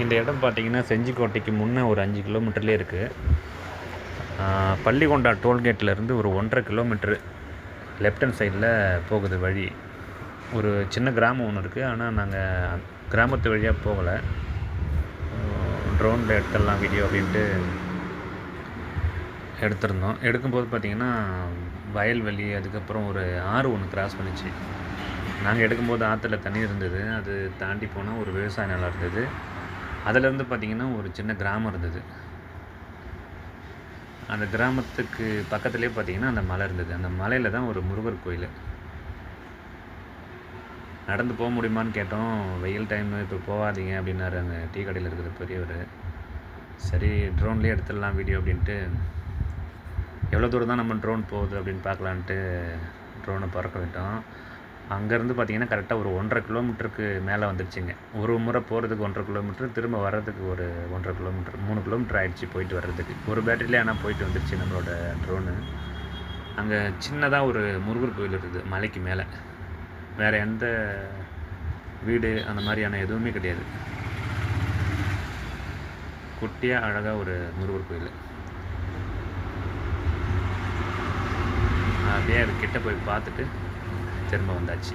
இந்த இடம் பார்த்திங்கன்னா செஞ்சிக்கோட்டைக்கு முன்னே ஒரு 5 கிலோமீட்டர்லேயே இருக்குது. பள்ளிகொண்டா டோல்கேட்லேருந்து ஒரு 1.5 கிலோமீட்ரு லெஃப்ட் ஹேண்ட் சைடில் போகுது வழி. ஒரு சின்ன கிராமம் ஒன்று இருக்குது. ஆனால் நாங்கள் கிராமத்து வழியாக போகலை. ட்ரோனில் எடுத்துடலாம் வீடியோ அப்படின்ட்டு எடுத்திருந்தோம். எடுக்கும்போது பார்த்திங்கன்னா வயல்வெளி, அதுக்கப்புறம் ஒரு ஆறு ஒன்று கிராஸ் பண்ணிச்சு. நாங்கள் எடுக்கும்போது ஆற்றுல தண்ணி இருந்தது. அது தாண்டி போனால் ஒரு விவசாய நிலம் இருந்தது. அதிலேருந்து பார்த்திங்கன்னா ஒரு சின்ன கிராமம் இருந்தது. அந்த கிராமத்துக்கு பக்கத்துலேயே பார்த்திங்கன்னா அந்த மலை இருந்தது. அந்த மலையில் தான் ஒரு முருகர் கோயில். நடந்து போக முடியுமான்னு கேட்டோம். வெயில் டைமு, இப்போ போகாதீங்க அப்படின்னாரு அங்கே டீ கடையில் இருக்கிற பெரியவர். சரி, ட்ரோன்லேயே எடுத்துடலாம் வீடியோ அப்படின்ட்டு, எவ்வளோ தூரம் தான் நம்ம ட்ரோன் போகுது அப்படின்னு பார்க்கலான்ட்டு ட்ரோனை பறக்க விட்டோம். அங்கேருந்து பார்த்திங்கன்னா கரெக்டாக ஒரு 1.5 கிலோமீட்டருக்கு மேலே வந்துடுச்சுங்க. ஒரு முறை போகிறதுக்கு 1.5 கிலோமீட்ரு, திரும்ப வர்றதுக்கு ஒரு 1.5 கிலோமீட்ரு, 3 கிலோமீட்டர் ஆகிடுச்சு போயிட்டு வர்றதுக்கு. ஒரு பேட்டரியிலே ஆனால் போயிட்டு வந்துடுச்சு நம்மளோட ட்ரோனு. அங்கே சின்னதாக ஒரு முருகர் கோயில் இருக்குது மலைக்கு மேலே. வேறு எந்த வீடு அந்த மாதிரியான எதுவுமே கிடையாது. குட்டியாக அழகாக ஒரு முருகர் கோயில். அப்படியே அது கிட்ட போய் பார்த்துட்டு திரும்ப வந்தாச்சு.